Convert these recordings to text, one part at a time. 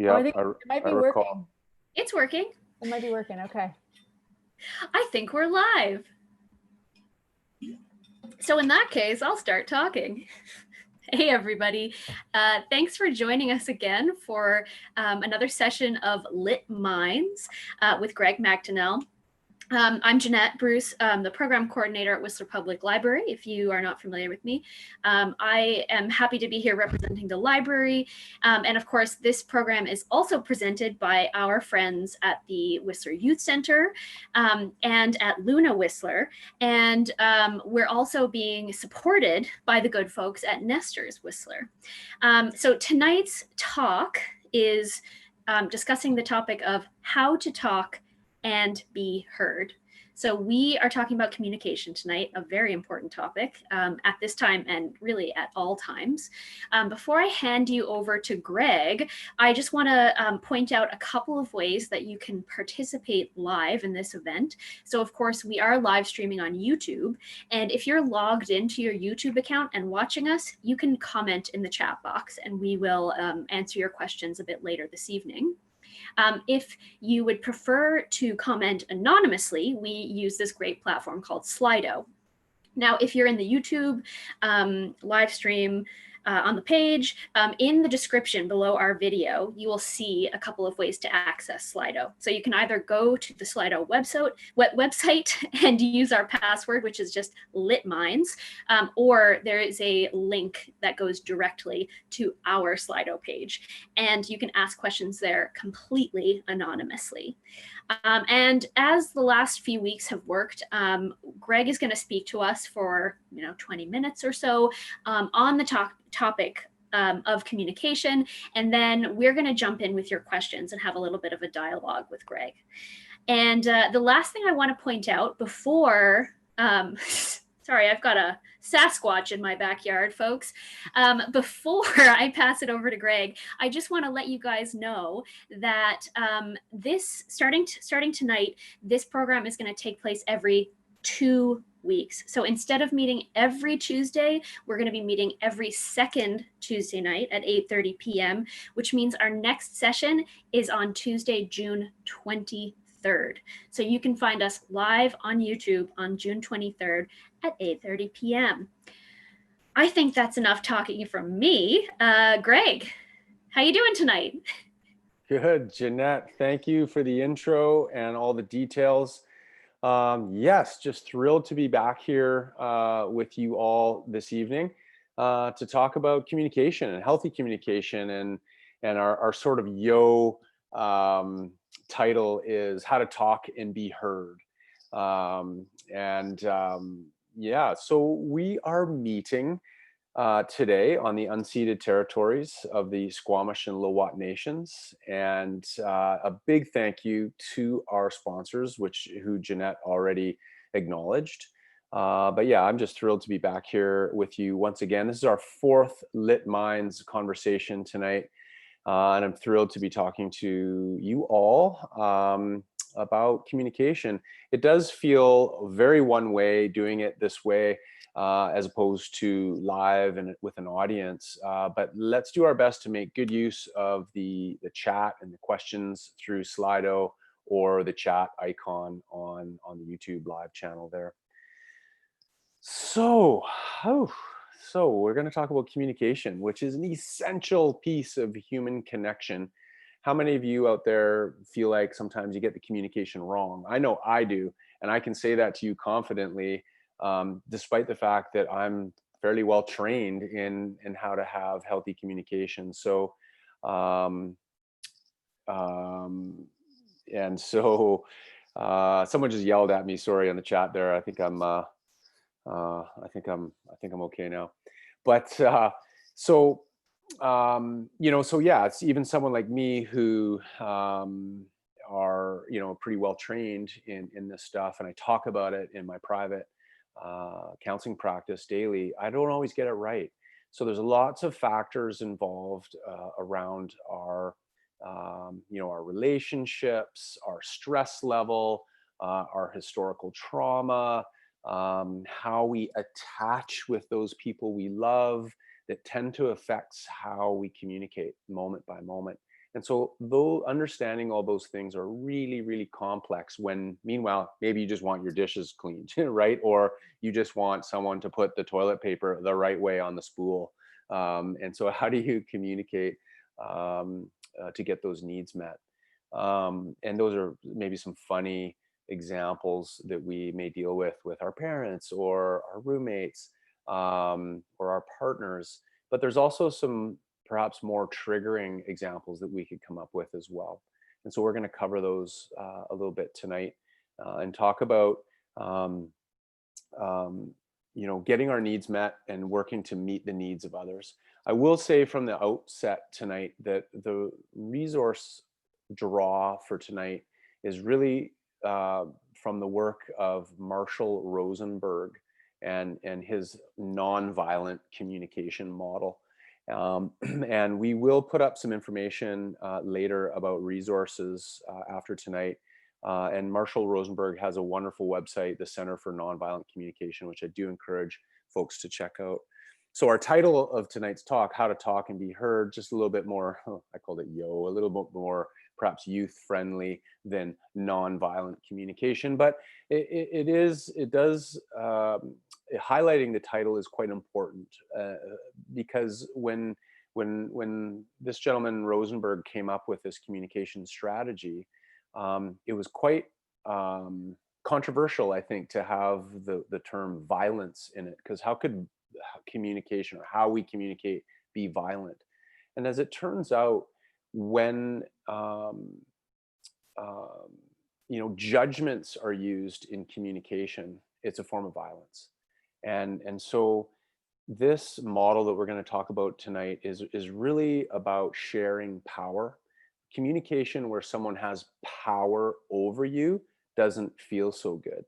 Oh, I Yep, think it might I be recall. working. It's working. It might be working. Okay. I think we're live. So in that case, I'll start talking. Hey, everybody. Thanks for joining us again for another session of Lit Minds with Greg McDonnell. I'm Jeanette Bruce, the program coordinator at Whistler Public Library, if you are not familiar with me. I am happy to be here representing the library. And of course, this program is also presented by our friends at the Whistler Youth Center and at Luna Whistler. And we're also being supported by the good folks at Nestor's Whistler. So tonight's talk is discussing the topic of how to talk and be heard. So we are talking about communication tonight, a very important topic at this time and really at all times. Before I hand you over to Greg, I just want to point out a couple of ways that you can participate live in this event. So of course, we are live streaming on YouTube. And if you're logged into your YouTube account and watching us, you can comment in the chat box and we will answer your questions a bit later this evening. If you would prefer to comment anonymously, we use this great platform called Slido. Now, if you're in the YouTube live stream on the page, in the description below our video, you will see a couple of ways to access Slido. So you can either go to the Slido website and use our password, which is just litminds, or there is a link that goes directly to our Slido page. And you can ask questions there completely anonymously. And as the last few weeks have worked, Greg is going to speak to us for 20 minutes or so on the topic of communication, and then we're going to jump in with your questions and have a little bit of a dialogue with Greg. And the last thing I want to point out before sorry, I've got a Sasquatch in my backyard, folks. Before I pass it over to Greg, I just want to let you guys know that this starting tonight, this program is going to take place every 2 weeks. So instead of meeting every Tuesday, we're going to be meeting every second Tuesday night at 8:30 p.m., which means our next session is on Tuesday, June 23rd. So you can find us live on YouTube on June 23rd at 8:30 p.m. I think that's enough talking from me. Greg, how you doing tonight? Good, Jeanette. Thank you for the intro and all the details. Yes, just thrilled to be back here with you all this evening to talk about communication and healthy communication, and our sort of title is how to talk and be heard. Yeah, so we are meeting today on the unceded territories of the Squamish and Lil'wat nations, and a big thank you to our sponsors, who Jeanette already acknowledged. But yeah, I'm just thrilled to be back here with you once again. This is our fourth Lit Minds conversation tonight, and I'm thrilled to be talking to you all about communication. It does feel very one way doing it this way, as opposed to live and with an audience. But let's do our best to make good use of the chat and the questions through Slido or the chat icon on the YouTube live channel there. So we're going to talk about communication, which is an essential piece of human connection. How many of you out there feel like sometimes you get the communication wrong? I know I do, and I can say that to you confidently, despite the fact that I'm fairly well trained in how to have healthy communication. So, someone just yelled at me. Sorry, on the chat there. I think I'm okay now. But so yeah, it's even someone like me who are pretty well trained in this stuff, and I talk about it in my private counseling practice daily. I don't always get it right. So there's lots of factors involved around our our relationships, our stress level, our historical trauma, how we attach with those people we love, that tend to affect how we communicate moment by moment. And so though understanding all those things are really, really complex when meanwhile, maybe you just want your dishes cleaned, right? Or you just want someone to put the toilet paper the right way on the spool. And so how do you communicate to get those needs met? And those are maybe some funny examples that we may deal with our parents or our roommates or our partners. But there's also some perhaps more triggering examples that we could come up with as well. And so we're going to cover those a little bit tonight and talk about um, um, getting our needs met and working to meet the needs of others. I will say from the outset tonight that the resource draw for tonight is really from the work of Marshall Rosenberg and his nonviolent communication model. And we will put up some information later about resources after tonight. And Marshall Rosenberg has a wonderful website, the Center for Nonviolent Communication, which I do encourage folks to check out. So our title of tonight's talk, How to Talk and Be Heard, just a little bit more, I called it a little bit more perhaps youth friendly than nonviolent communication. But highlighting the title is quite important because when this gentleman Rosenberg came up with this communication strategy, it was quite controversial, I think, to have the term violence in it, because how could communication or how we communicate be violent? And as it turns out, when judgments are used in communication, it's a form of violence. And so this model that we're going to talk about tonight is really about sharing power. Communication where someone has power over you doesn't feel so good.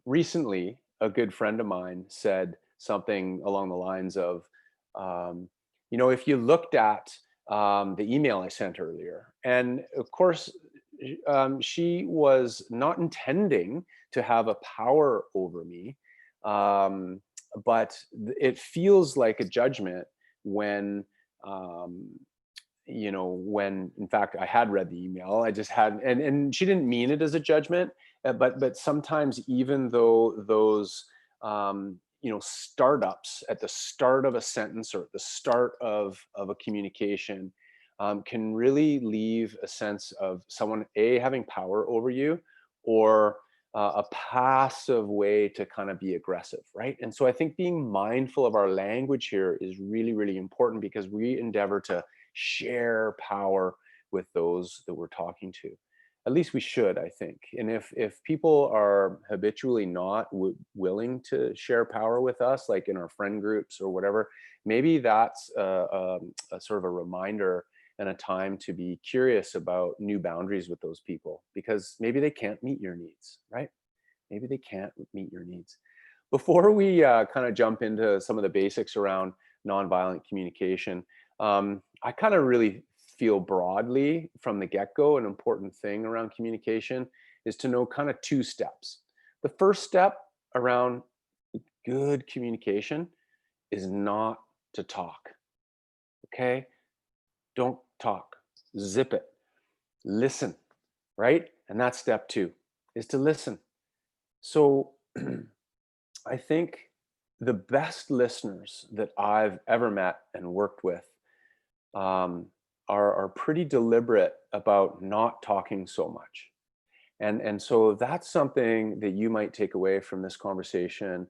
Recently, a good friend of mine said something along the lines of, if you looked at the email I sent earlier, and of course, she was not intending to have a power over me, but it feels like a judgment when when in fact I had read the email. I just had, and she didn't mean it as a judgment, but sometimes even though those startups at the start of a sentence or at the start of a communication can really leave a sense of someone having power over you, or a passive way to kind of be aggressive, right? And so I think being mindful of our language here is really, really important, because we endeavor to share power with those that we're talking to. At least we should, I think. And if people are habitually not willing to share power with us, like in our friend groups or whatever, maybe that's a sort of a reminder and a time to be curious about new boundaries with those people, because maybe they can't meet your needs, right? Maybe they can't meet your needs. Before we kind of jump into some of the basics around nonviolent communication, I kind of really feel broadly from the get-go an important thing around communication is to know kind of two steps. The first step around good communication is not to talk, okay? Don't talk, zip it, listen, right? And that's step two, is to listen. So I think the best listeners that I've ever met and worked with are pretty deliberate about not talking so much. And so that's something that you might take away from this conversation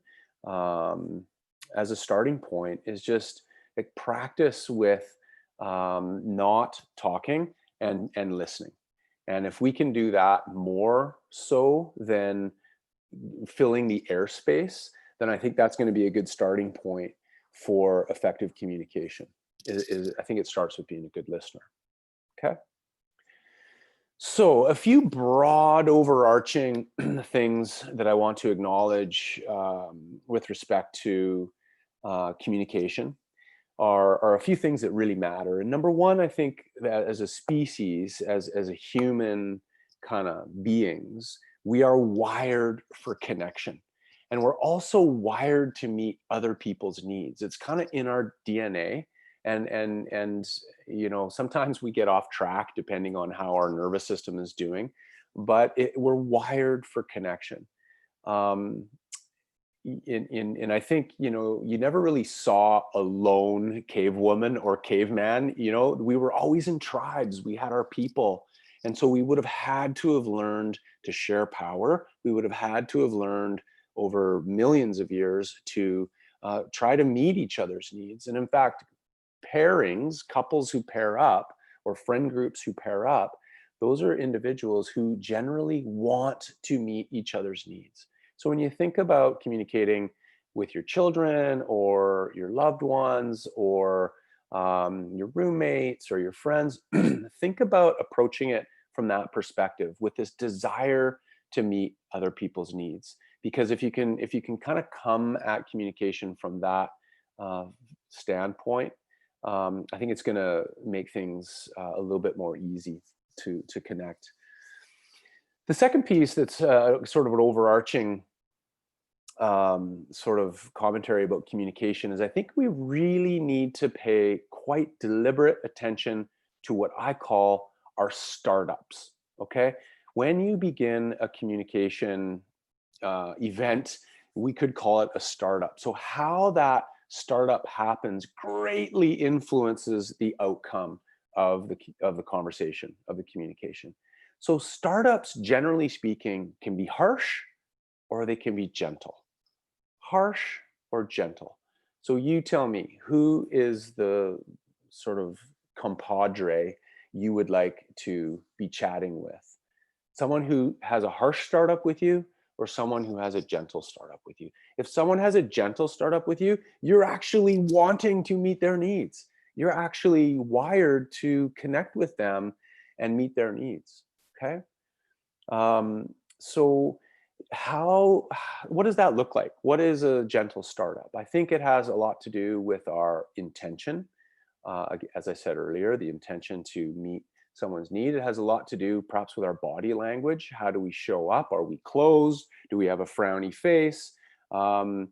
as a starting point, is just like practice with not talking and listening. And if we can do that more so than filling the airspace, then I think that's going to be a good starting point for effective communication. I think it starts with being a good listener. Okay. So a few broad overarching things that I want to acknowledge with respect to communication are a few things that really matter. And number one, I think that as a species, as a human kind of beings, we are wired for connection. And we're also wired to meet other people's needs. It's kind of in our DNA. And sometimes we get off track depending on how our nervous system is doing, but we're wired for connection. um, and I think, you never really saw a lone cave woman or caveman. We were always in tribes. We had our people. And so we would have had to have learned to share power. We would have had to have learned over millions of years to try to meet each other's needs. And in fact, pairings, couples who pair up, or friend groups who pair up, those are individuals who generally want to meet each other's needs. So when you think about communicating with your children or your loved ones or your roommates or your friends, think about approaching it from that perspective, with this desire to meet other people's needs. Because if you can kind of come at communication from that uh, standpoint, I think it's going to make things a little bit more easy to connect. The second piece that's sort of an overarching sort of commentary about communication is, I think we really need to pay quite deliberate attention to what I call our startups. Okay, when you begin a communication event, we could call it a startup. So how that startup happens greatly influences the outcome of the conversation, of the communication. So startups, generally speaking, can be harsh or they can be gentle. Harsh or gentle. So you tell me, who is the sort of compadre you would like to be chatting with? Someone who has a harsh startup with you, or someone who has a gentle startup with you? If someone has a gentle startup with you, you're actually wanting to meet their needs. You're actually wired to connect with them and meet their needs. Okay. So how what does that look like? What is a gentle startup? I think it has a lot to do with our intention. As I said earlier, the intention to meet someone's need. It has a lot to do perhaps with our body language. How do we show up? Are we closed? Do we have a frowny face? Um,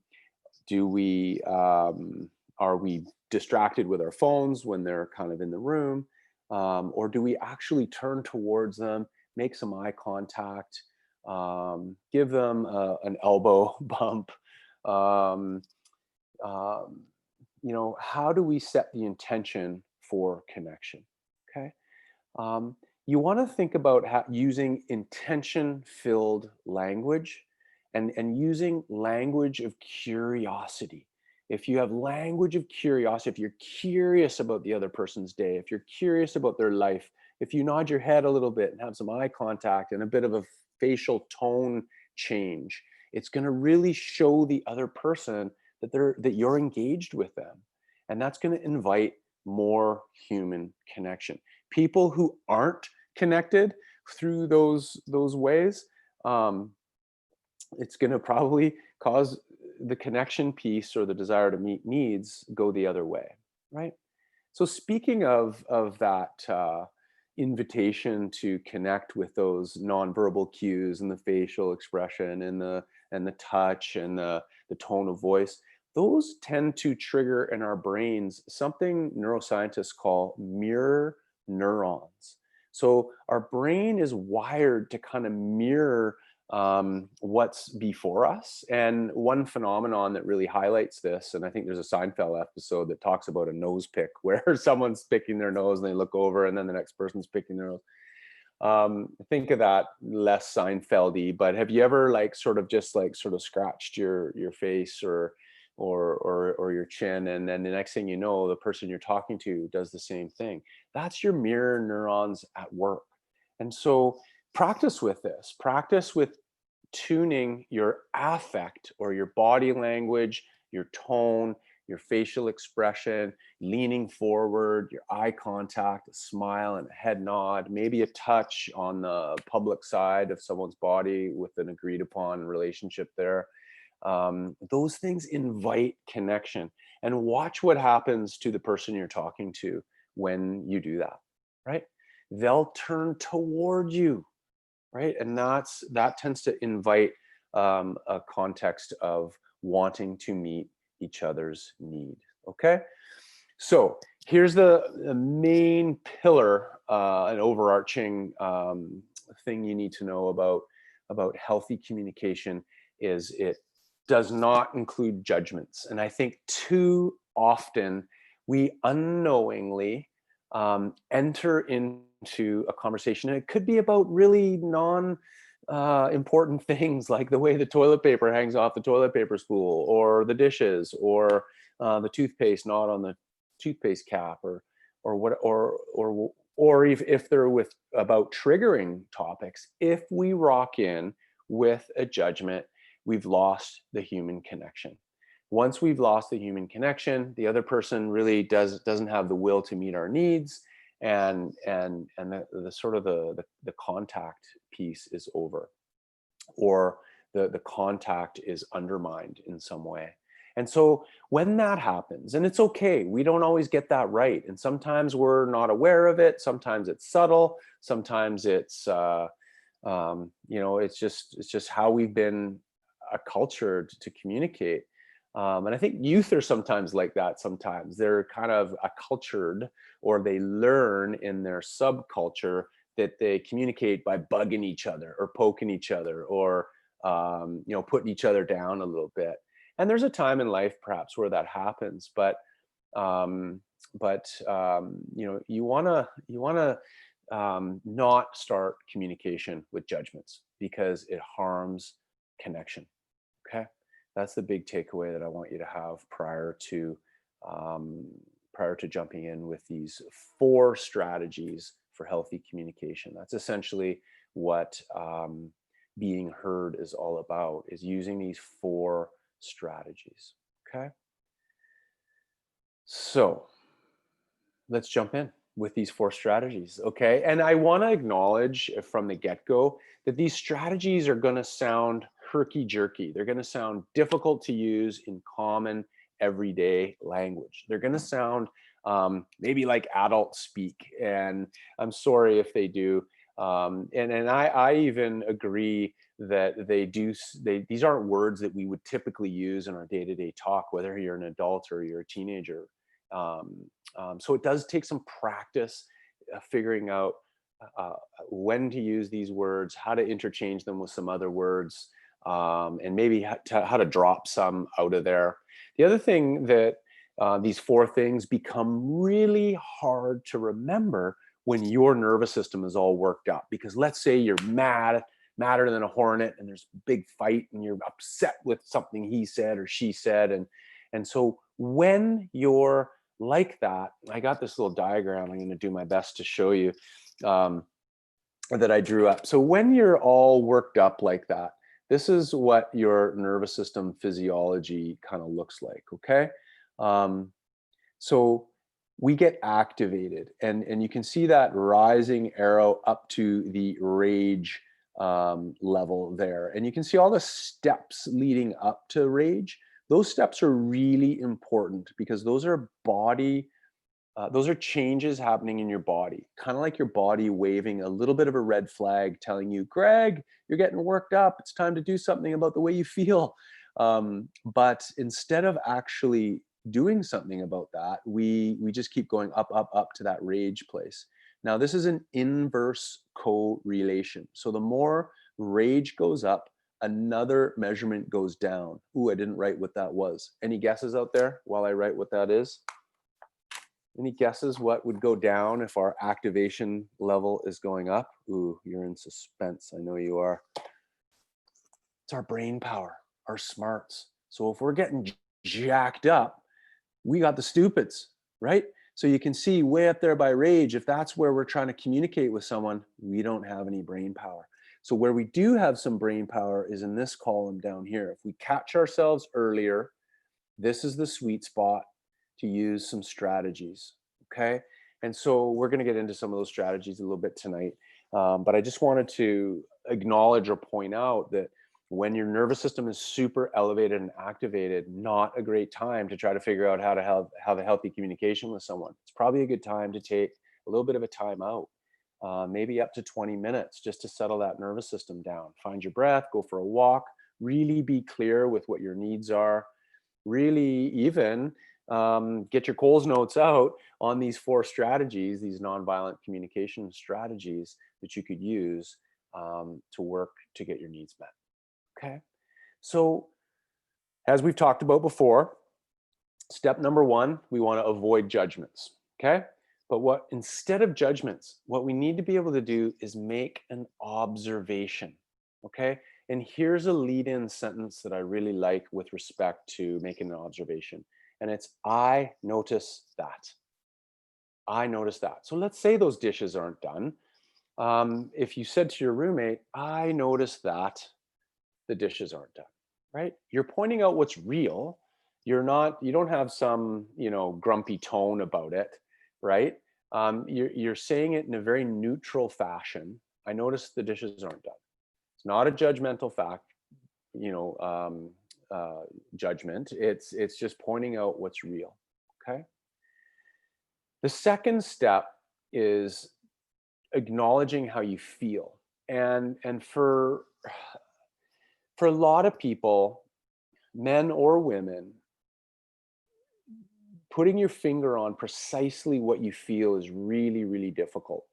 do we Are we distracted with our phones when they're kind of in the room? Or do we actually turn towards them, make some eye contact, give them an elbow bump? Um, um, how do we set the intention for connection? Okay. Um, you want to think about using intention filled language, and using language of curiosity. If you have language of curiosity, if you're curious about the other person's day, if you're curious about their life, if you nod your head a little bit and have some eye contact and a bit of a facial tone change, it's going to really show the other person that you're engaged with them. And that's going to invite more human connection. People who aren't connected through those ways, um, it's going to probably cause the connection piece or the desire to meet needs go the other way, right? So speaking of that invitation to connect with those nonverbal cues and the facial expression and the touch and the tone of voice, those tend to trigger in our brains something neuroscientists call mirror neurons. So our brain is wired to kind of mirror what's before us. And one phenomenon that really highlights this, and I think there's a Seinfeld episode that talks about a nose pick, where someone's picking their nose and they look over and then the next person's picking their nose. Think of that less Seinfeldy, but have you ever sort of scratched your face or your chin, and then the next thing you know, the person you're talking to does the same thing? That's your mirror neurons at work. And so practice with this. Practice with tuning your affect, or your body language, your tone, your facial expression, leaning forward, your eye contact, a smile and a head nod, maybe a touch on the public side of someone's body with an agreed upon relationship there. Those things invite connection. And watch what happens to the person you're talking to when you do that, right? They'll turn toward you, right? And that tends to invite a context of wanting to meet each other's need. Okay, so here's the main pillar, an overarching thing you need to know about healthy communication is it does not include judgments. And I think too often we unknowingly enter into a conversation, and it could be about really important things like the way the toilet paper hangs off the toilet paper spool, or the dishes, or the toothpaste not on the toothpaste cap, or what, or if they're with about triggering topics. If we rock in with a judgment, we've lost the human connection. Once we've lost the human connection, the other person really doesn't have the will to meet our needs, and the sort of the contact piece is over, or the contact is undermined in some way. And so when that happens, and it's okay, we don't always get that right, and sometimes we're not aware of it, sometimes it's subtle, sometimes it's it's just how we've been acculturated to communicate. And I think youth are sometimes like that. Sometimes they're kind of acculturated, or they learn in their subculture that they communicate by bugging each other, or poking each other, or putting each other down a little bit. And there's a time in life perhaps where that happens, but you wanna not start communication with judgments, because it harms connection. Okay, that's the big takeaway that I want you to have prior to jumping in with these 4 strategies for healthy communication. That's essentially what being heard is all about, is using these 4 strategies. Okay, so let's jump in with these 4 strategies. Okay, and I want to acknowledge from the get-go that these strategies are going to sound herky-jerky. They're going to sound difficult to use in common everyday language. They're going to sound maybe like adult speak, and I'm sorry if they do. And I even agree that these aren't words that we would typically use in our day-to-day talk, whether you're an adult or you're a teenager. So it does take some practice figuring out when to use these words, how to interchange them with some other words, and maybe how to drop some out of there. The other thing that these 4 things become really hard to remember when your nervous system is all worked up. Because let's say you're madder than a hornet, and there's a big fight, and you're upset with something he said or she said, and so when you're like that, I got this little diagram I'm going to do my best to show you, that I drew up. So when you're all worked up like that, this is what your nervous system physiology kind of looks like. Okay, so we get activated, and you can see that rising arrow up to the rage level there, and you can see all the steps leading up to rage. Those steps are really important, because those are changes happening in your body, kind of like your body waving a little bit of a red flag, telling you, Greg, you're getting worked up, it's time to do something about the way you feel. But instead of actually doing something about that, we just keep going up to that rage place. Now, this is an inverse correlation. So the more rage goes up, another measurement goes down. Ooh, I didn't write what that was. Any guesses out there while I write what that is? Any guesses what would go down if our activation level is going up? Ooh, you're in suspense. I know you are. It's our brain power, our smarts. So if we're getting jacked up, we got the stupids, right? So you can see way up there by rage, if that's where we're trying to communicate with someone, we don't have any brain power. So where we do have some brain power is in this column down here. If we catch ourselves earlier, this is the sweet spot to use some strategies, okay? And so we're going to get into some of those strategies a little bit tonight. But I just wanted to acknowledge or point out that when your nervous system is super elevated and activated, not a great time to try to figure out how to have a healthy communication with someone. It's probably a good time to take a little bit of a time out, maybe up to 20 minutes, just to settle that nervous system down. Find your breath, go for a walk, really be clear with what your needs are. Really even get your Coles notes out on these 4 strategies, these nonviolent communication strategies that you could use to work to get your needs met. Okay. So, as we've talked about before, step number 1, we want to avoid judgments. Okay. But instead of judgments, what we need to be able to do is make an observation. Okay. And here's a lead in sentence that I really like with respect to making an observation. And it's, I notice that. I notice that. So let's say those dishes aren't done. If you said to your roommate, I notice that the dishes aren't done, right? You're pointing out what's real. You don't have some, grumpy tone about it, right? You're saying it in a very neutral fashion. I notice the dishes aren't done. It's not a judgmental fact, you know, judgment. It's just pointing out what's real. Okay. The second step is acknowledging how you feel, and for a lot of people, men or women, putting your finger on precisely what you feel is really, really difficult.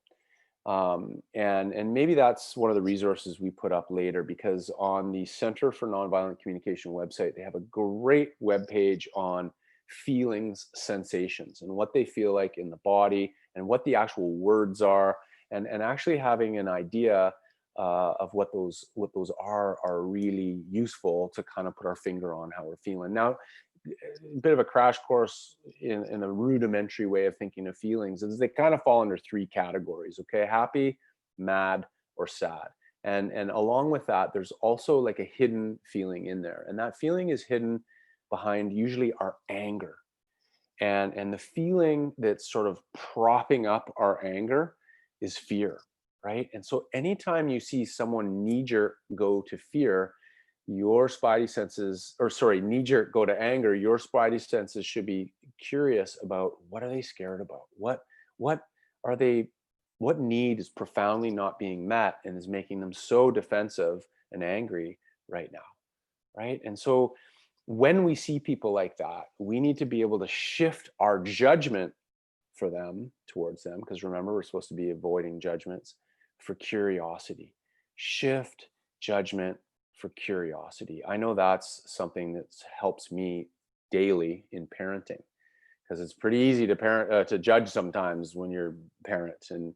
And maybe that's one of the resources we put up later, because on the Center for Nonviolent Communication website, they have a great webpage on feelings, sensations, and what they feel like in the body, and what the actual words are, and actually having an idea of what those are really useful to kind of put our finger on how we're feeling. Now, a bit of a crash course in a rudimentary way of thinking of feelings is they kind of fall under 3 categories. Okay. Happy, mad, or sad. And along with that, there's also like a hidden feeling in there. And that feeling is hidden behind usually our anger. And the feeling that's sort of propping up our anger is fear, right? And so anytime you see someone knee-jerk go to fear, your spidey senses, or sorry, knee-jerk go to anger, your spidey senses should be curious about, what are they scared about? What are they, what need is profoundly not being met and is making them so defensive and angry right now, right? And so when we see people like that, we need to be able to shift our judgment for them towards them, because remember, we're supposed to be avoiding judgments, for curiosity. Shift judgment for curiosity. I know that's something that helps me daily in parenting, because it's pretty easy to to judge sometimes when you're parents. And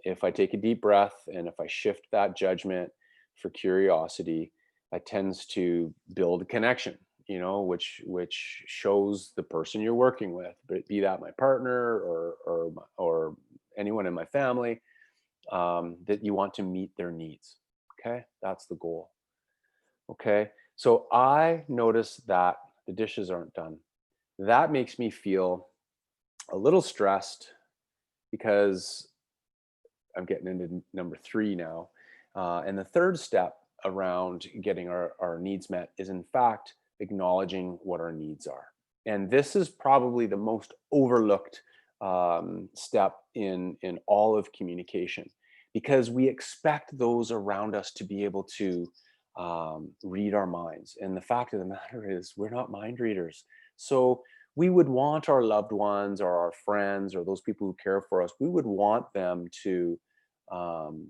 if I take a deep breath and if I shift that judgment for curiosity, it tends to build a connection, which shows the person you're working with, but be that my partner or anyone in my family, that you want to meet their needs. Okay, that's the goal. Okay, so I notice that the dishes aren't done. That makes me feel a little stressed, because I'm getting into number 3 now. And the third step around getting our needs met is, in fact, acknowledging what our needs are. And this is probably the most overlooked step in all of communication, because we expect those around us to be able to read our minds. And the fact of the matter is, we're not mind readers. So we would want our loved ones or our friends or those people who care for us, we would want them to, um,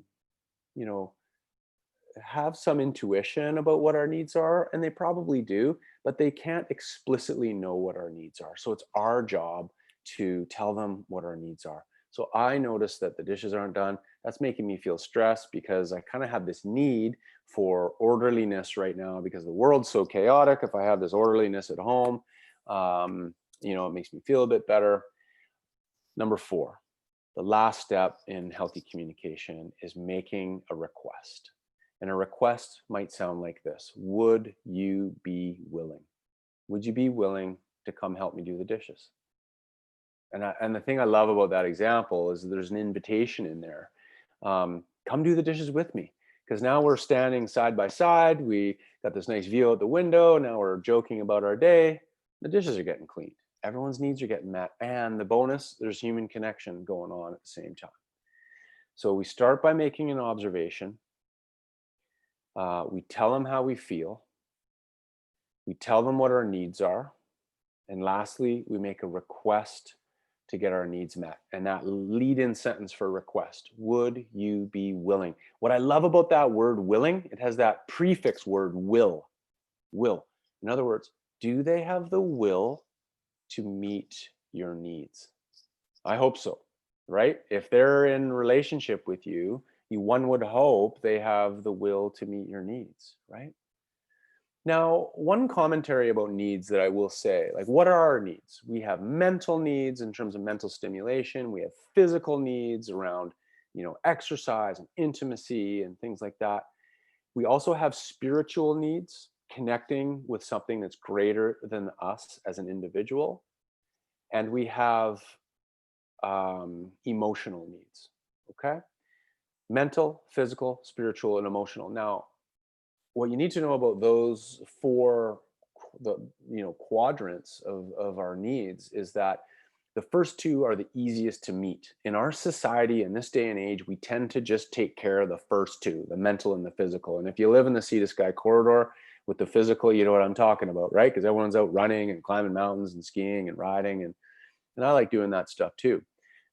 you know, have some intuition about what our needs are, and they probably do, but they can't explicitly know what our needs are. So it's our job to tell them what our needs are. So I notice that the dishes aren't done. That's making me feel stressed, because I kind of have this need for orderliness right now, because the world's so chaotic. If I have this orderliness at home, it makes me feel a bit better. Number 4, the last step in healthy communication is making a request. And a request might sound like this: would you be willing? Would you be willing to come help me do the dishes? And the thing I love about that example is there's an invitation in there. Come do the dishes with me, because now we're standing side by side. We got this nice view out the window. Now we're joking about our day. The dishes are getting cleaned. Everyone's needs are getting met. And the bonus, there's human connection going on at the same time. So we start by making an observation. We tell them how we feel. We tell them what our needs are. And lastly, we make a request to get our needs met. And that lead-in sentence for request, would you be willing? What I love about that word willing, it has that prefix word will. In other words, do they have the will to meet your needs? I hope so, right? If they're in relationship with you, one would hope they have the will to meet your needs, right? Now, one commentary about needs that I will say, like, what are our needs? We have mental needs in terms of mental stimulation. We have physical needs around, exercise and intimacy and things like that. We also have spiritual needs, connecting with something that's greater than us as an individual. And we have emotional needs, okay? Mental, physical, spiritual, and emotional. Now, what you need to know about those four quadrants of our needs is that the first two are the easiest to meet. In our society in this day and age, we tend to just take care of the first two, the mental and the physical. And if you live in the Sea to Sky corridor with the physical, you know what I'm talking about, right? Because everyone's out running and climbing mountains and skiing and riding, and I like doing that stuff too.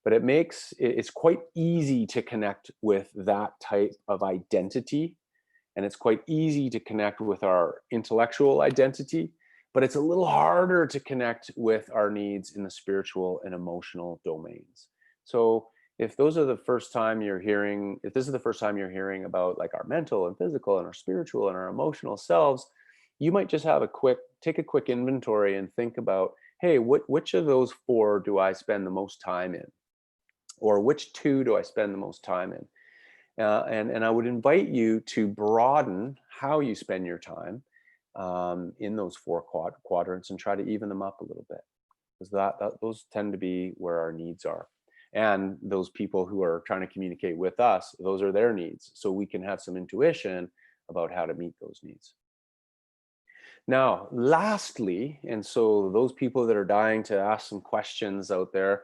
But it's quite easy to connect with that type of identity, and it's quite easy to connect with our intellectual identity, but it's a little harder to connect with our needs in the spiritual and emotional domains. So if this is the first time you're hearing about like our mental and physical and our spiritual and our emotional selves, you might just take a quick inventory and think about, hey, which of those four do I spend the most time in? Or which two do I spend the most time in? And I would invite you to broaden how you spend your time in those four quadrants and try to even them up a little bit, because those tend to be where our needs are. And those people who are trying to communicate with us, those are their needs. So we can have some intuition about how to meet those needs. Now, lastly, and so those people that are dying to ask some questions out there,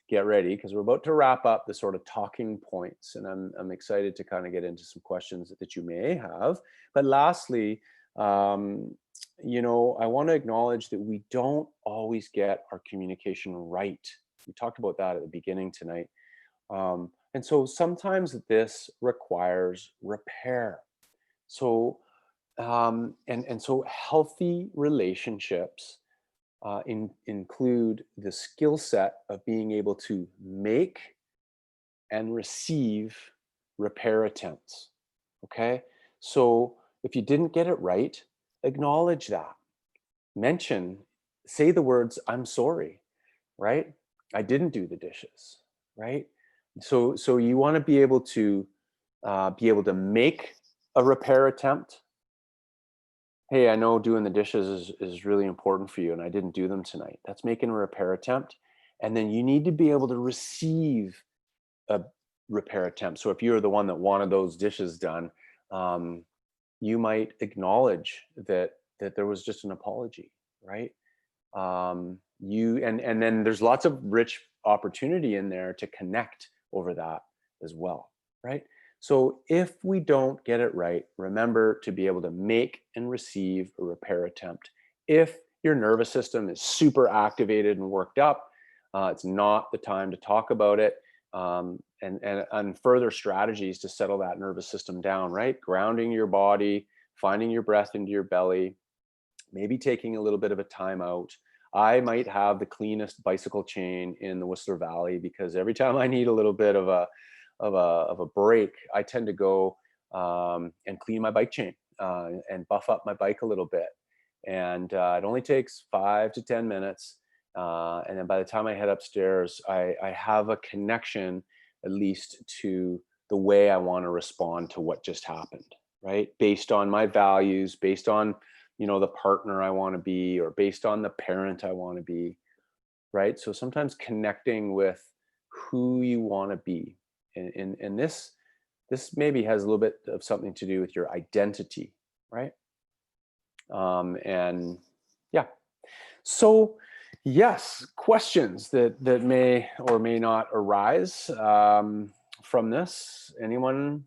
get ready, because we're about to wrap up the sort of talking points, and I'm excited to kind of get into some questions that you may have. But lastly, I want to acknowledge that we don't always get our communication right. We talked about that at the beginning tonight. And so sometimes this requires repair. So so healthy relationships include the skill set of being able to make and receive repair attempts. Okay, so if you didn't get it right, acknowledge that. Say the words, "I'm sorry," right? "I didn't do the dishes," right? So you want to be able to make a repair attempt. Hey, I know doing the dishes is really important for you, and I didn't do them tonight. That's making a repair attempt. And then you need to be able to receive a repair attempt. So if you're the one that wanted those dishes done, you might acknowledge that there was just an apology, right? And then there's lots of rich opportunity in there to connect over that as well, right? So if we don't get it right, remember to be able to make and receive a repair attempt. If your nervous system is super activated and worked up, it's not the time to talk about it. And further strategies to settle that nervous system down, right? Grounding your body, finding your breath into your belly, maybe taking a little bit of a time out. I might have the cleanest bicycle chain in the Whistler Valley, because every time I need a little bit of a break, I tend to go and clean my bike chain and buff up my bike a little bit. And it only takes 5 to 10 minutes. And then by the time I head upstairs, I have a connection, at least, to the way I want to respond to what just happened, right? Based on my values, based on, the partner I want to be, or based on the parent I want to be, right? So sometimes connecting with who you want to be. And this maybe has a little bit of something to do with your identity, right? And yeah. So yes, questions that may or may not arise from this. Anyone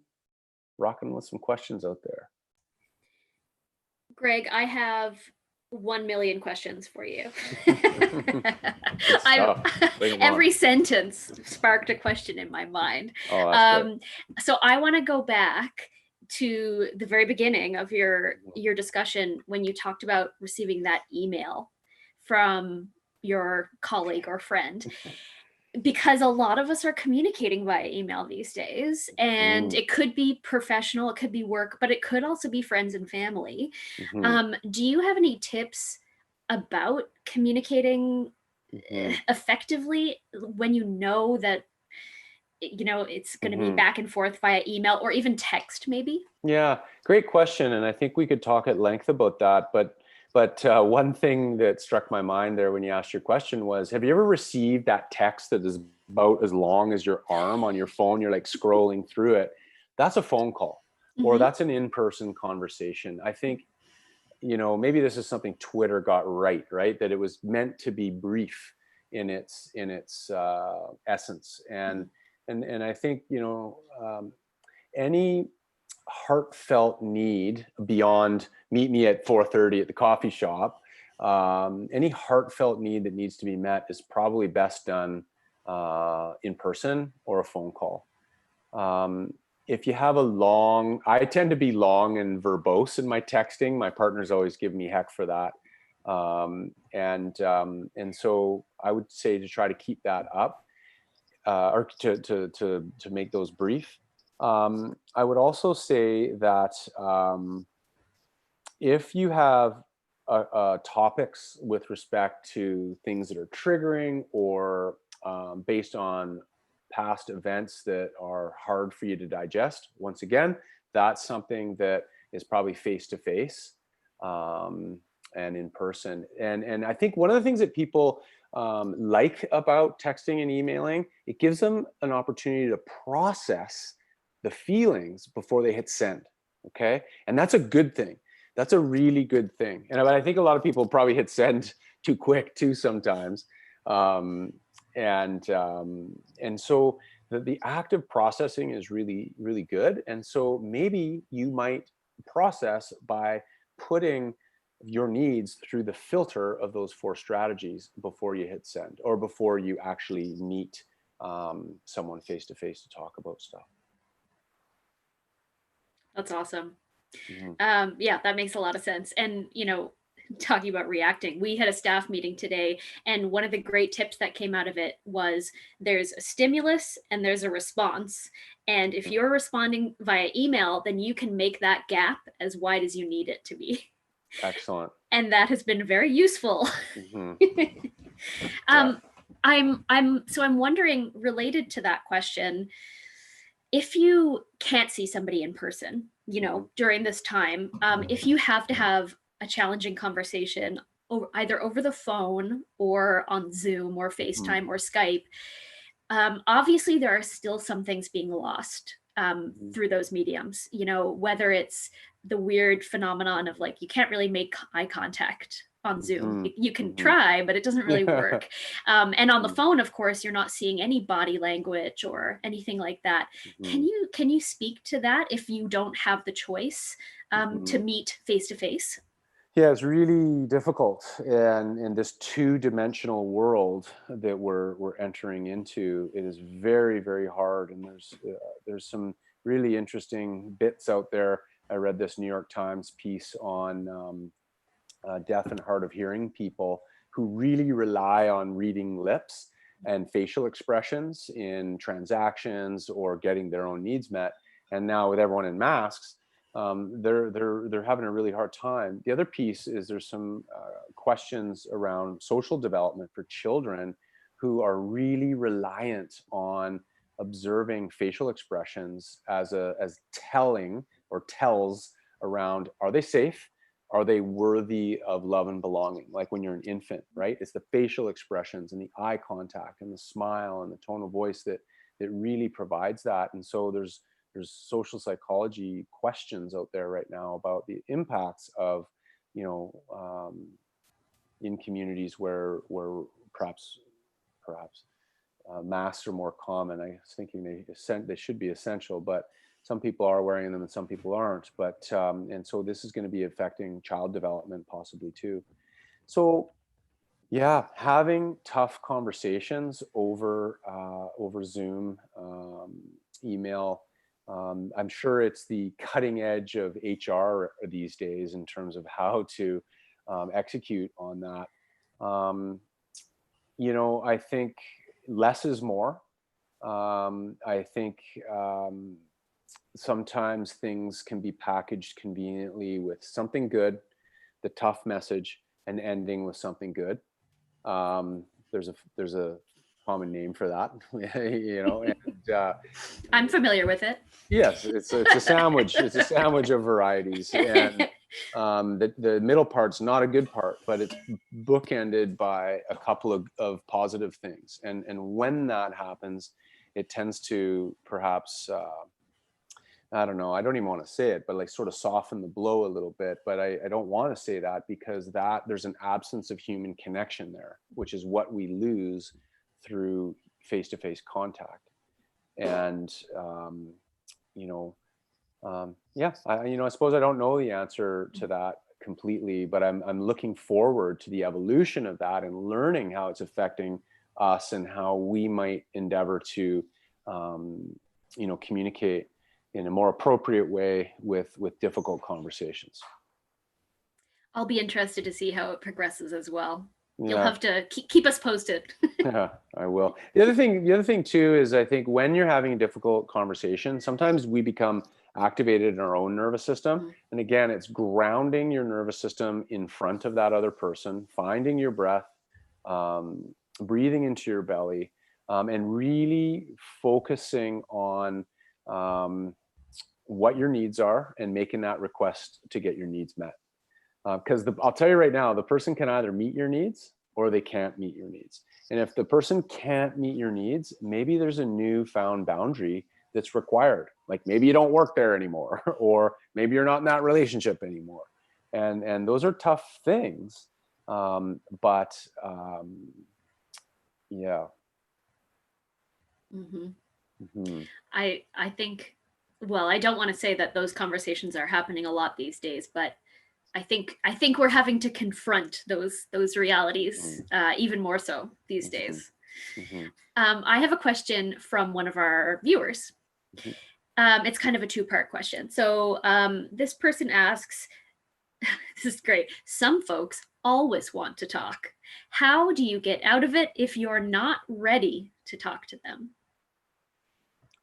rocking with some questions out there? Greg, I have 1 million questions for you. Good I'm stuff. Bring them on. every sentence sparked a question in my mind. Oh, that's great. So I want to go back to the very beginning of your discussion when you talked about receiving that email from your colleague or friend, because a lot of us are communicating via email these days, and Mm, it could be professional, it could be work, but it could also be friends and family. mhm, Do you have any tips about communicating mhm, effectively when you know that it's going to be mhm. back and forth via email or even text maybe? Yeah, great question, and I think we could talk at length about that. But one thing that struck my mind there when you asked your question was, have you ever received that text that is about as long as your arm on your phone? You're like scrolling through it. That's a phone call, or Hmm. that's an in-person conversation. I think, maybe this is something Twitter got right, that it was meant to be brief in its essence, and I think any heartfelt need beyond meet me at 4:30 at the coffee shop, any heartfelt need that needs to be met is probably best done in person or a phone call. um, if you have I tend to be long and verbose in my texting. My partner's always give me heck for that. And so I would say to try to keep that up, or to make those brief. I would also say that if you have topics with respect to things that are triggering, or based on past events that are hard for you to digest, once again, that's something that is probably face to face and in person. And I think one of the things that people like about texting and emailing, it gives them an opportunity to process the feelings before they hit send. Okay, and that's a good thing. That's a really good thing. And I think a lot of people probably hit send too quick too sometimes. Um, and so the act of processing is really, really good. And so maybe you might process by putting your needs through the filter of those four strategies before you hit send, or before you actually meet someone face to face to talk about stuff. That's awesome. Mhm. Yeah, that makes a lot of sense. And, talking about reacting, we had a staff meeting today, and one of the great tips that came out of it was there's a stimulus and there's a response. And if you're responding via email, then you can make that gap as wide as you need it to be. Excellent. And that has been very useful. Hmm. Yeah. um, I'm wondering, related to that question, if you can't see somebody in person, Hmm. during this time, if you have to have a challenging conversation either over the phone or on Zoom or Hmm. FaceTime or Skype, obviously there are still some things being lost Hmm. through those mediums, whether it's the weird phenomenon of like you can't really make eye contact on Zoom. Hmm. You can Hmm. try, but it doesn't really Yeah. work. And on the Mhm. phone, of course, you're not seeing any body language or anything like that. Can Mhm. you speak to that if you don't have the choice to Mhm. meet face to face? Yeah, it's really difficult, and in this two-dimensional world that we're entering into, it is very, very hard. And there's some really interesting bits out there. I read this New York Times piece on deaf and hard of hearing people who really rely on reading lips and facial expressions in transactions or getting their own needs met. And now with everyone in masks, they're having a really hard time. The other piece is there's some questions around social development for children who are really reliant on observing facial expressions as telling or tells around, are they safe, are they worthy of love and belonging? Like when you're an infant, right? It's the facial expressions and the eye contact and the smile and the tone of voice that really provides that. And so there's social psychology questions out there right now about the impacts of, you know in communities where perhaps masks are more common. I was thinking they should be essential, but some people are wearing them and some people aren't. But and so this is going to be affecting child development possibly too. So yeah, having tough conversations over Zoom, email. I'm sure it's the cutting edge of HR these days in terms of how to execute on that. I think less is more. I think sometimes things can be packaged conveniently with something good, the tough message, and ending with something good. There's a common name for that, and I'm familiar with it. yes, it's a sandwich. It's a sandwich of varieties, and the middle part's not a good part, but it's bookended by a couple of positive things. And when that happens, it tends to perhaps I don't know, I don't even want to say it, but like sort of soften the blow a little bit. But I don't want to say that because there's an absence of human connection there, which is what we lose through face-to-face contact. And yeah, I suppose I don't know the answer to that completely, but I'm looking forward to the evolution of that and learning how it's affecting us and how we might endeavor to, communicate in a more appropriate way with difficult conversations. I'll be interested to see how it progresses as well. You'll Yeah. have to keep us posted. Yeah, I will. The other thing too is I think when you're having a difficult conversation, sometimes we become activated in our own nervous system. And again, it's grounding your nervous system in front of that other person, finding your breath, breathing into your belly, and really focusing on what your needs are and making that request to get your needs met. Because I'll tell you right now, the person can either meet your needs or they can't meet your needs. And if the person can't meet your needs, maybe there's a newfound boundary that's required. Like maybe you don't work there anymore, or maybe you're not in that relationship anymore. And those are tough things. But yeah. Mm-hmm. Mm-hmm. I think, well, I don't want to say that those conversations are happening a lot these days, but I think we're having to confront those realities even more so these days. Mm-hmm. I have a question from one of our viewers. Mm-hmm. It's kind of a two-part question. So this person asks, this is great. Some folks always want to talk. How do you get out of it if you're not ready to talk to them?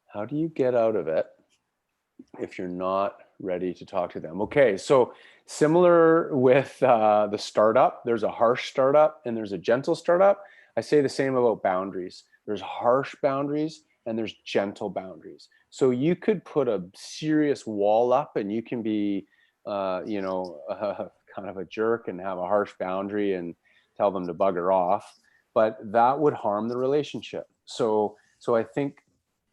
How do you get out of it if you're not ready to talk to them? Okay, so similar with the startup, there's a harsh startup and there's a gentle startup. I say the same about boundaries. There's harsh boundaries and there's gentle boundaries. So you could put a serious wall up and you can be, kind of a jerk and have a harsh boundary and tell them to bugger off, but that would harm the relationship. So I think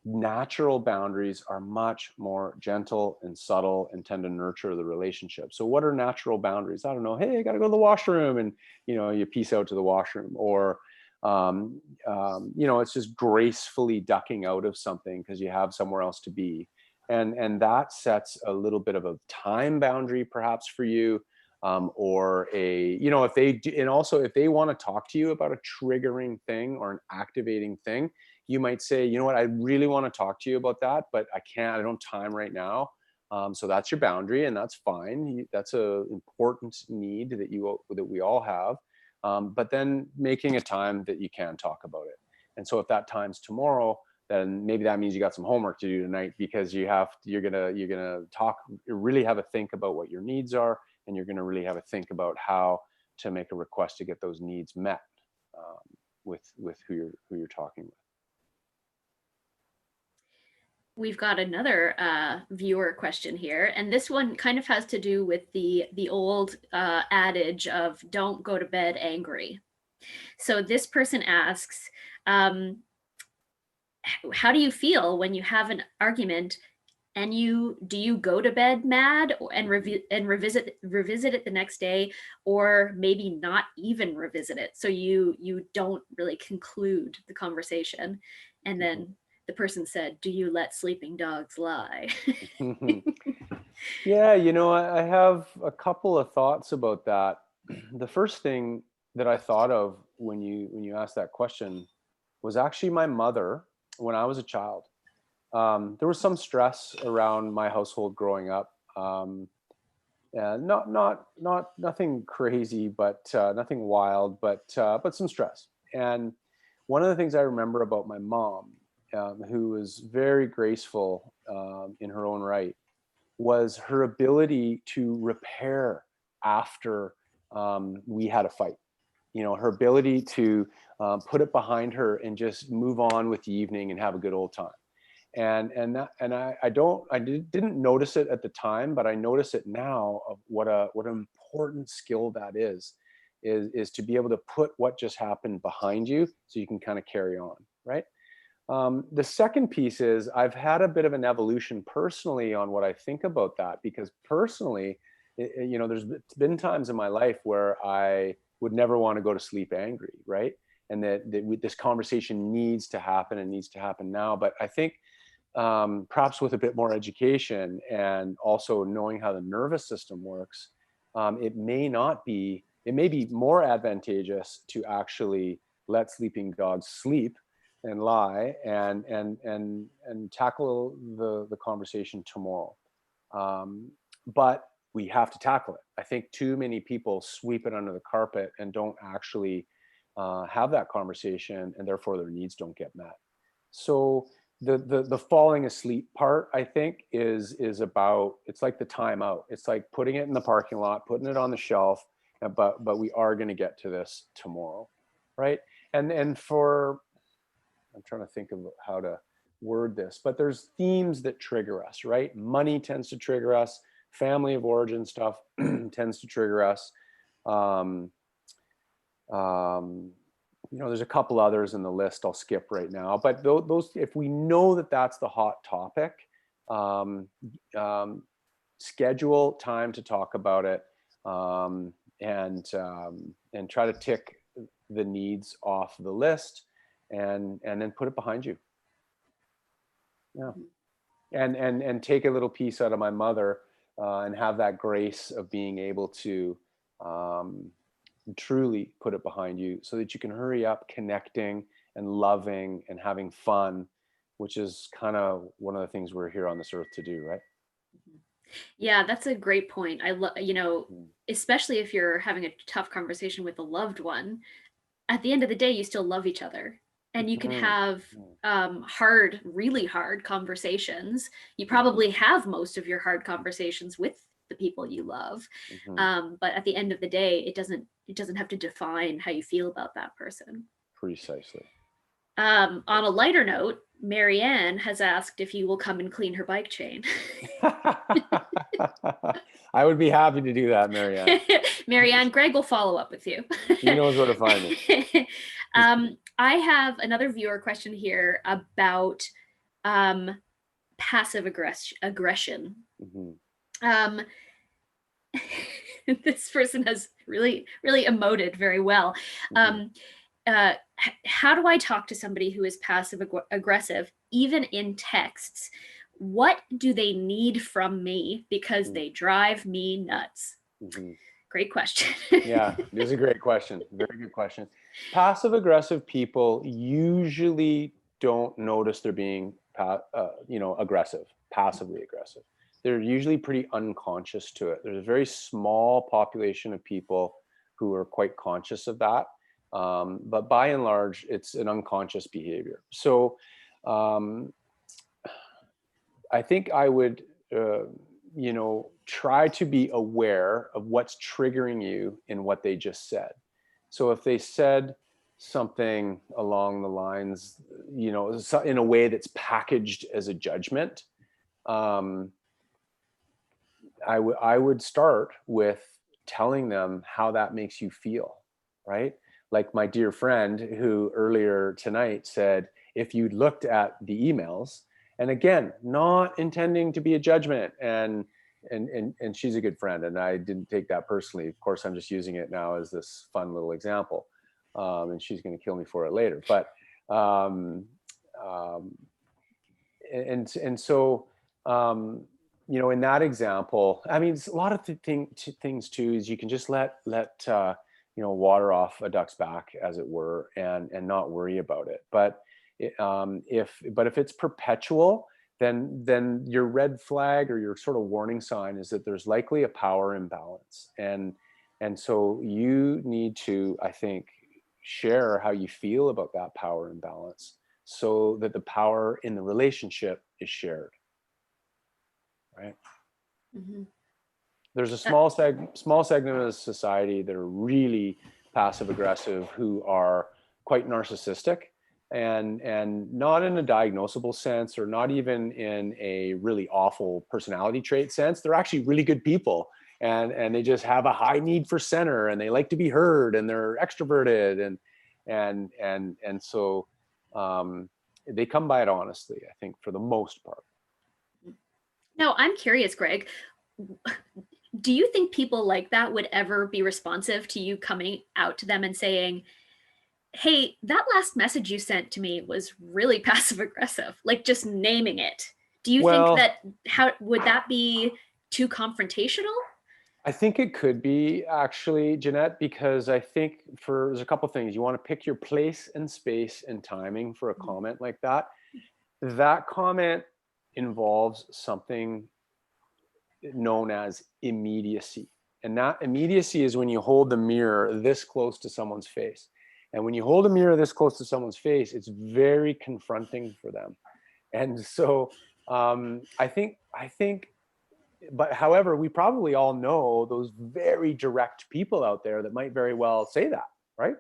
natural boundaries are much more gentle and subtle and tend to nurture the relationship. So what are natural boundaries? I don't know. Hey, I got to go to the washroom, and you peace out to the washroom, or it's just gracefully ducking out of something because you have somewhere else to be, and that sets a little bit of a time boundary perhaps for you, or if they do, and also if they want to talk to you about a triggering thing or an activating thing, you might say, you know what, I really want to talk to you about that, but I don't have time right now. So that's your boundary, and that's fine. That's a important need that we all have. But then making a time that you can talk about it. And so if that time's tomorrow, then maybe that means you got some homework to do tonight, because you're gonna talk, really have a think about what your needs are, and you're gonna really have a think about how to make a request to get those needs met with who you're talking with. We've got another viewer question here, and this one kind of has to do with the old adage of don't go to bed angry. So this person asks, how do you feel when you have an argument and do you go to bed mad and revisit it the next day, or maybe not even revisit it, so you don't really conclude the conversation? And then the person said, "Do you let sleeping dogs lie?" Yeah, I have a couple of thoughts about that. The first thing that I thought of when you asked that question was actually my mother when I was a child. There was some stress around my household growing up. Not nothing crazy, but nothing wild, but some stress. And one of the things I remember about my mom, who was very graceful in her own right, was her ability to repair after we had a fight. Her ability to put it behind her and just move on with the evening and have a good old time. And I didn't notice it at the time, but I notice it now of what an important skill that is to be able to put what just happened behind you so you can kind of carry on, right? The second piece is I've had a bit of an evolution personally on what I think about that, because personally, there's been times in my life where I would never want to go to sleep angry, right? And this conversation needs to happen and needs to happen now. But I think perhaps with a bit more education and also knowing how the nervous system works, it may be more advantageous to actually let sleeping dogs sleep and lie and tackle the conversation tomorrow. But we have to tackle it. I think too many people sweep it under the carpet and don't actually have that conversation, and therefore their needs don't get met. So the falling asleep part, I think, is about, it's like the timeout. It's like putting it in the parking lot, putting it on the shelf, but we are going to get to this tomorrow, right? And for, I'm trying to think of how to word this, but there's themes that trigger us, right? Money tends to trigger us. Family of origin stuff tends to trigger us. There's a couple others in the list I'll skip right now, but those, if we know that that's the hot topic, schedule time to talk about it, and try to tick the needs off the list, and then put it behind you. Yeah. And take a little piece out of my mother, and have that grace of being able to truly put it behind you so that you can hurry up connecting and loving and having fun, which is kind of one of the things we're here on this earth to do, right? Yeah, that's a great point. Especially if you're having a tough conversation with a loved one, at the end of the day, you still love each other. And you can have really hard conversations. You probably have most of your hard conversations with the people you love. But at the end of the day, it doesn't have to define how you feel about that person. Precisely. On a lighter note, Marianne has asked if you will come and clean her bike chain. I would be happy to do that, Marianne. Marianne, Greg will follow up with you. She knows where to find me. I have another viewer question here about passive aggression. This person has really emoted very well. How do I talk to somebody who is passive aggressive, even in texts? What do they need from me because they drive me nuts? Great question. Yeah, it is a great question. Very good question. Passive aggressive people usually don't notice they're being aggressive, passively aggressive. They're usually pretty unconscious to it. There's a very small population of people who are quite conscious of that. But by and large, it's an unconscious behavior. So I think I would, try to be aware of what's triggering you in what they just said. So if they said something along the lines, in a way that's packaged as a judgment, I would start with telling them how that makes you feel, right? Like my dear friend who earlier tonight said, if you'd looked at the emails, and again, not intending to be a judgment, and she's a good friend, and I didn't take that personally. Of course, I'm just using it now as this fun little example, and she's going to kill me for it later. But and so, in that example, I mean, a lot of things too is you can just let water off a duck's back, as it were, and not worry about it. But if it's perpetual, then your red flag or your sort of warning sign is that there's likely a power imbalance, and so you need to, I think, share how you feel about that power imbalance so that the power in the relationship is shared, right? Mm-hmm. There's a small segment of society that are really passive aggressive, who are quite narcissistic, and not in a diagnosable sense, or not even in a really awful personality trait sense. They're actually really good people, and they just have a high need for center, and they like to be heard, and they're extroverted, and so they come by it honestly, I think, for the most part. Now, I'm curious, Greg, do you think people like that would ever be responsive to you coming out to them and saying, hey, that last message you sent to me was really passive aggressive, like just naming it? Do you think that, how would that be too confrontational? I think it could be, actually, Jeanette, because I think there's a couple of things. You want to pick your place and space and timing for a comment like that. That comment involves something known as immediacy. And that immediacy is when you hold the mirror this close to someone's face. And when you hold a mirror this close to someone's face, it's very confronting for them. And so I think, but however, we probably all know those very direct people out there that might very well say that, right?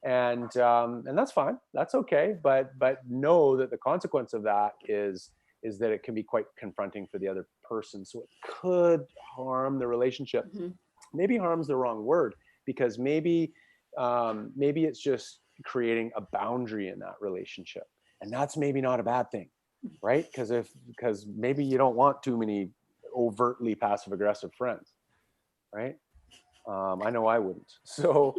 And that's fine, that's okay. But know that the consequence of that is that it can be quite confronting for the other person. So it could harm the relationship. Mm-hmm. Maybe harm's the wrong word, because maybe it's just creating a boundary in that relationship, and that's maybe not a bad thing, right? Because maybe you don't want too many overtly passive aggressive friends, right? I know I wouldn't. So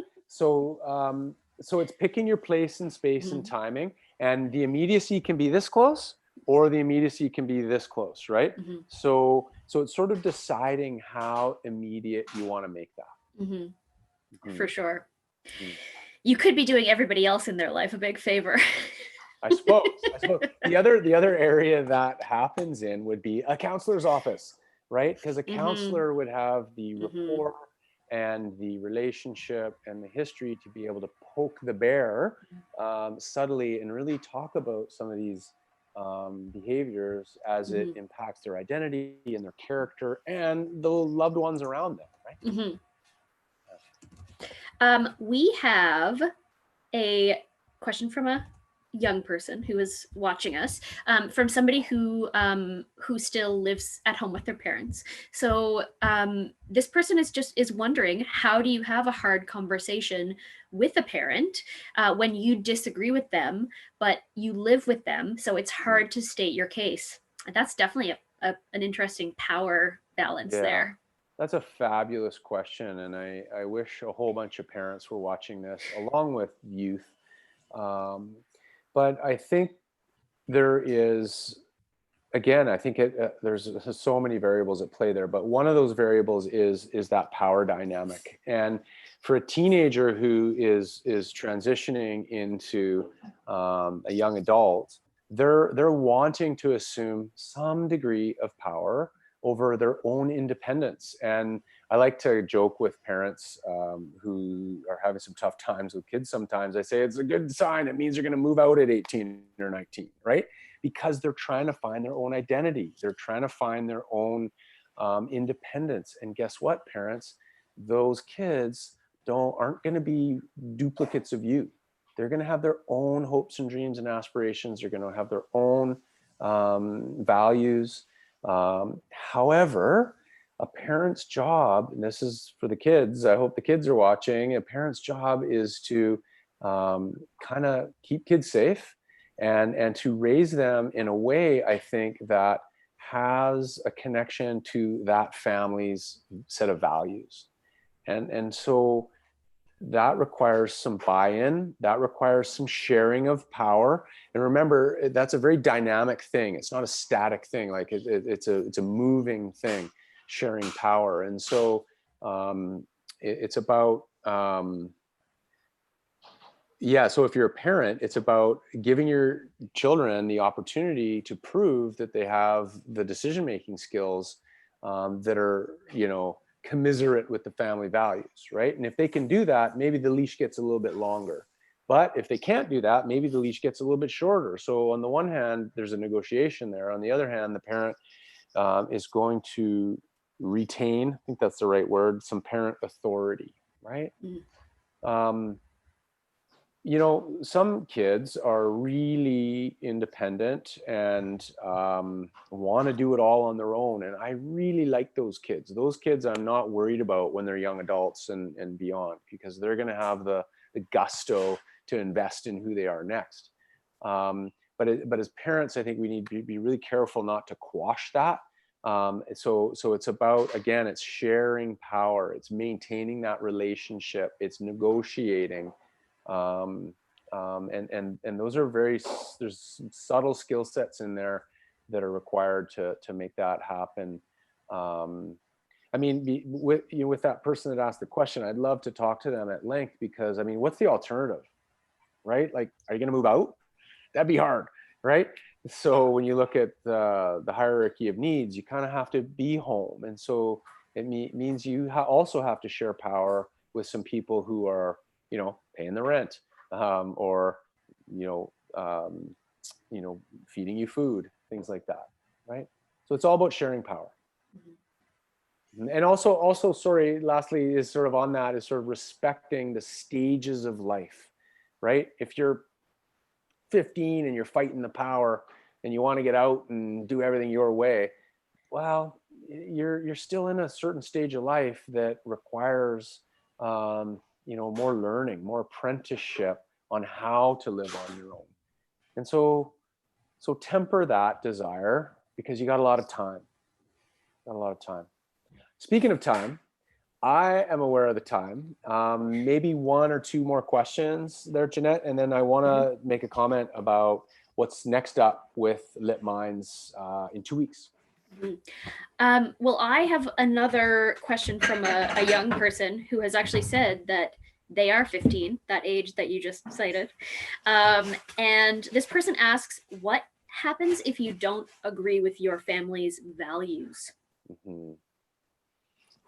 it's picking your place and space and timing, and the immediacy can be this close, or the immediacy can be this close, right? Mm-hmm. So it's sort of deciding how immediate you want to make that. Mm-hmm. Mm-hmm. For sure. Mm-hmm. You could be doing everybody else in their life a big favor. I suppose. The other area that happens in would be a counselor's office, right? Because a counselor would have the rapport and the relationship and the history to be able to poke the bear subtly and really talk about some of these behaviors as it impacts their identity and their character and the loved ones around them, right? We have a question from a young person who is watching us, from somebody who still lives at home with their parents. So this person is wondering, how do you have a hard conversation with a parent when you disagree with them, but you live with them, so it's hard to state your case? And that's definitely an interesting power balance there. That's a fabulous question, and I wish a whole bunch of parents were watching this, along with youth. But I think there is, again, I think there's so many variables at play there. But one of those variables is that power dynamic. And for a teenager who is transitioning into a young adult, they're wanting to assume some degree of power over their own independence. And I like to joke with parents who are having some tough times with kids sometimes. I say, it's a good sign. It means you're going to move out at 18 or 19, right? Because they're trying to find their own identity. They're trying to find their own independence. And guess what, parents? Those kids aren't going to be duplicates of you. They're going to have their own hopes and dreams and aspirations. They're going to have their own values. However, a parent's job, and this is for the kids, I hope the kids are watching, a parent's job is to kind of keep kids safe and to raise them in a way, I think, that has a connection to that family's set of values. And so that requires some buy-in, that requires some sharing of power. And remember, that's a very dynamic thing. It's not a static thing. Like it's a moving thing, sharing power. And so it's about so if you're a parent, it's about giving your children the opportunity to prove that they have the decision-making skills that are, commiserate with the family values, right? And if they can do that, maybe the leash gets a little bit longer. But if they can't do that, maybe the leash gets a little bit shorter. So on the one hand, there's a negotiation there. On the other hand, the parent is going to retain, I think that's the right word, some parent authority, right? Mm. Some kids are really independent and want to do it all on their own. And I really like those kids. Those kids I'm not worried about when they're young adults and beyond, because they're going to have the gusto to invest in who they are next. But as parents, I think we need to be really careful not to quash that. So it's about, again, it's sharing power. It's maintaining that relationship. It's negotiating. And those are there's some subtle skill sets in there that are required to make that happen. I mean, with that person that asked the question, I'd love to talk to them at length, because I mean, what's the alternative, right? Like, are you going to move out? That'd be hard, right? So when you look at the hierarchy of needs, you kind of have to be home. And so it means you also have to share power with some people who are, paying the rent, or, feeding you food, things like that, right? So it's all about sharing power. Mm-hmm. And also, sorry, lastly, is sort of on that, is sort of respecting the stages of life, right? If you're 15 and you're fighting the power and you want to get out and do everything your way, well, you're still in a certain stage of life that requires, more learning, more apprenticeship on how to live on your own. And so temper that desire, because you got a lot of time. Speaking of time, I am aware of the time. Maybe one or two more questions there, Jeanette, and then I want to make a comment about what's next up with Lit Minds in 2 weeks. Well, I have another question from a young person who has actually said that they are 15, that age that you just cited. And this person asks, what happens if you don't agree with your family's values? Mm-hmm.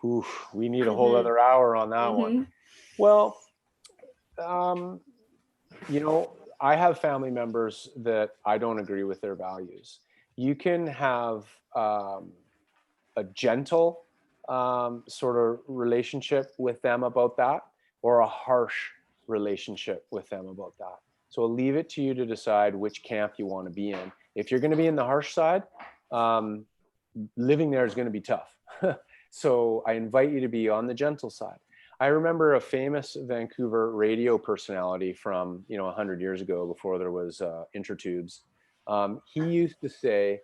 Oof, we need a whole other hour on that one. Well, I have family members that I don't agree with their values. You can have a gentle sort of relationship with them about that, or a harsh relationship with them about that. So I'll leave it to you to decide which camp you want to be in. If you're going to be in the harsh side, living there is going to be tough. So I invite you to be on the gentle side. I remember a famous Vancouver radio personality from 100 years ago, before there was intertubes. He used to say,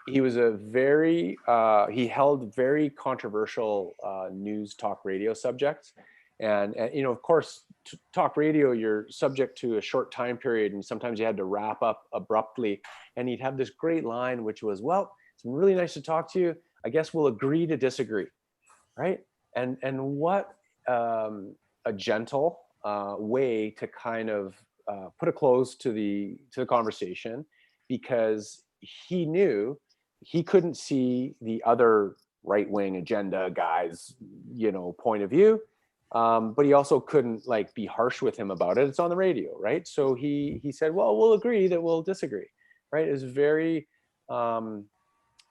he was he held very controversial news talk radio subjects. And of course, talk radio, you're subject to a short time period, and sometimes you had to wrap up abruptly. And he'd have this great line, which was, well, it's been really nice to talk to you. I guess we'll agree to disagree, right? And what a gentle way to kind of put a close to the conversation, because he knew he couldn't see the other right-wing agenda guy's point of view, but he also couldn't be harsh with him about it. It's on the radio, right? So he said, well, we'll agree that we'll disagree, right? It's very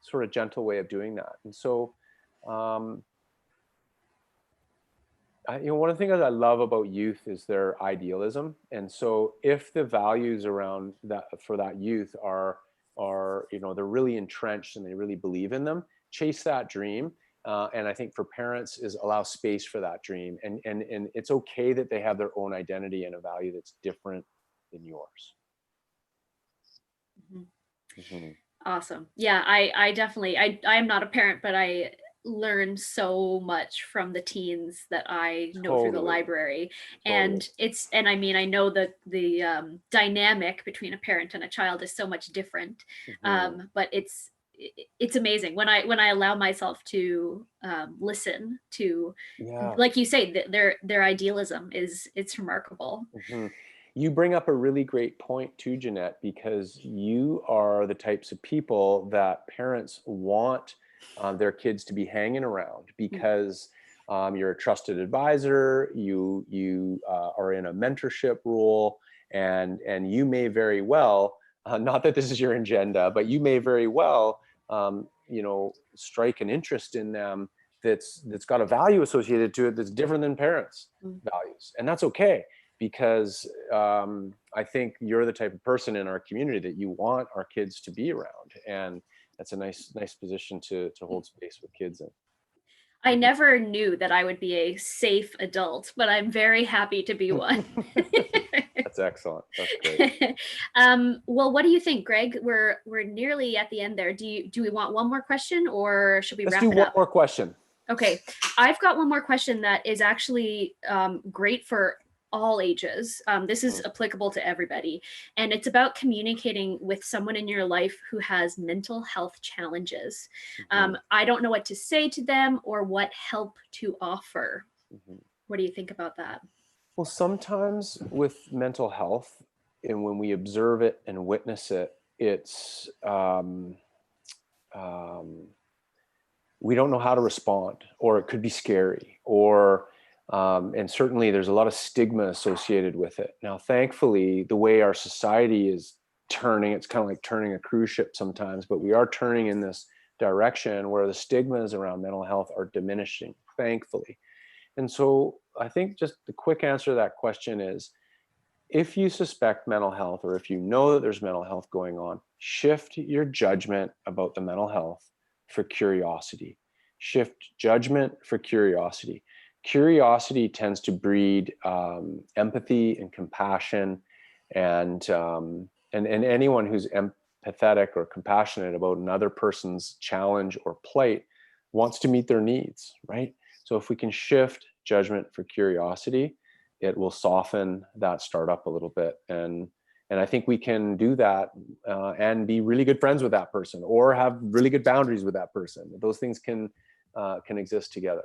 sort of gentle way of doing that. And so one of the things I love about youth is their idealism. And so if the values around that for that youth are they're really entrenched and they really believe in them, chase that dream. And I think for parents is allow space for that dream. And it's okay that they have their own identity and a value that's different than yours. Awesome. Yeah, I definitely, I am not a parent, but I learn so much from the teens that I know through the Totally, library. totally. And I mean, I know that the dynamic between a parent and a child is so much different. Mhm. But it's amazing when I allow myself to listen to, Yeah. like you say, their idealism is, it's remarkable. Mhm. You bring up a really great point too, Jeanette, because you are the types of people that parents want their kids to be hanging around Mm. because you're a trusted advisor, you are in a mentorship role, and you may very well, not that this is your agenda, but you may very well, strike an interest in them that's got a value associated to it that's different than parents' Mm. values, and that's okay because I think you're the type of person in our community that you want our kids to be around, and that's a nice position to hold space with kids in. I never knew that I would be a safe adult, but I'm very happy to be one. That's excellent. That's great. Well, what do you think, Greg? We're nearly at the end there. Do we want one more question, or should we Let's do wrap it one up? more question. Okay, I've got one more question that is actually great for all ages. This is Mhm, applicable to everybody, and it's about communicating with someone in your life who has mental health challenges. mhm, I don't know what to say to them or what help to offer. mhm. What do you think about that? Well, sometimes with mental health, and when we observe it and witness it, it's um, we don't know how to respond, or it could be scary, or and certainly there's a lot of stigma associated with it. Now, thankfully, the way our society is turning, it's kind of like turning a cruise ship sometimes, but we are turning in this direction where the stigmas around mental health are diminishing, thankfully. And so I think just the quick answer to that question is, if you suspect mental health, or if you know that there's mental health going on, shift your judgment about the mental health for curiosity. Shift judgment for curiosity. Curiosity tends to breed empathy and compassion, and anyone who's empathetic or compassionate about another person's challenge or plight wants to meet their needs, right? So if we can shift judgment for curiosity, it will soften that startup a little bit, and I think we can do that and be really good friends with that person, or have really good boundaries with that person. Those things can exist together.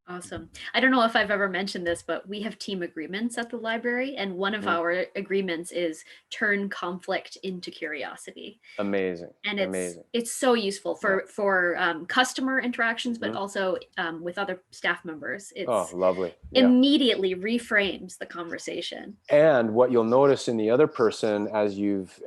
Awesome. I don't know if I've ever mentioned this, but we have team agreements at the library, and one of Mhm. our agreements is turn conflict into curiosity. Amazing, And amazing. it's so useful Yeah. for customer interactions, but Hmm. also with other staff members. Oh, It's lovely. Yeah. immediately reframes the conversation. And what you'll notice in the other person, as you've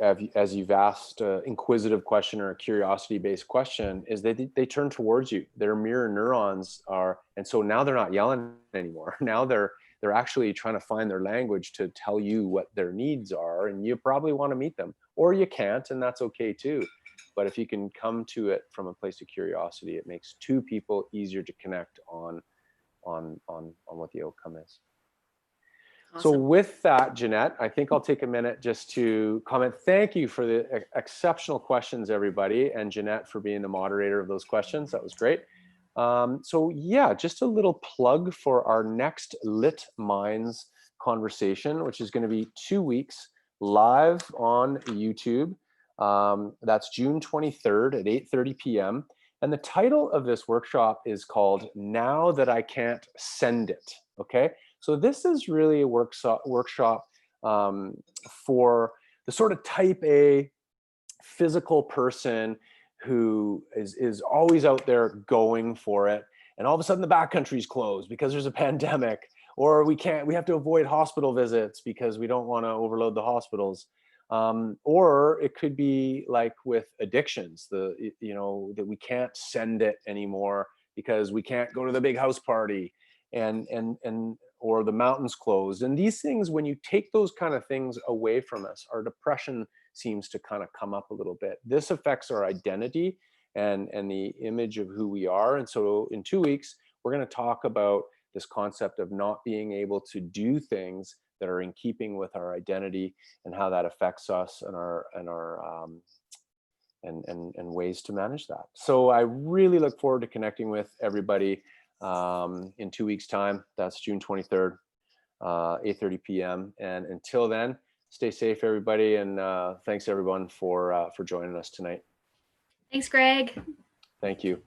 asked an inquisitive question or a curiosity-based question, is they turn towards you. Their mirror neurons are, and so now they're not yelling anymore. Now they're actually trying to find their language to tell you what their needs are, and you probably want to meet them, or you can't, and that's okay too. But if you can come to it from a place of curiosity, it makes two people easier to connect on what the outcome is. So Awesome. with that, Jeanette, I think I'll take a minute just to comment. Thank you for the exceptional questions, everybody, and Jeanette for being the moderator of those questions. That was great. So yeah, just a little plug for our next Lit Minds conversation, which is going to be 2 weeks live on YouTube. That's June 23rd at 8:30 p.m. And the title of this workshop is called Now That I Can't Send It. Okay. So this is really a workshop for the sort of type A physical person who is always out there going for it, and all of a sudden the backcountry's closed because there's a pandemic, or we have to avoid hospital visits because we don't want to overload the hospitals. Or it could be like with addictions, that we can't send it anymore because we can't go to the big house party, and or the mountains closed. And these things, when you take those kind of things away from us, our depression seems to kind of come up a little bit. This affects our identity and the image of who we are. And so in 2 weeks, we're going to talk about this concept of not being able to do things that are in keeping with our identity, and how that affects us and our and ways to manage that. So I really look forward to connecting with everybody in 2 weeks' time. That's June 23rd, 8:30 p.m. And until then, stay safe, everybody, and thanks everyone for joining us tonight. Thanks, Greg. Thank you.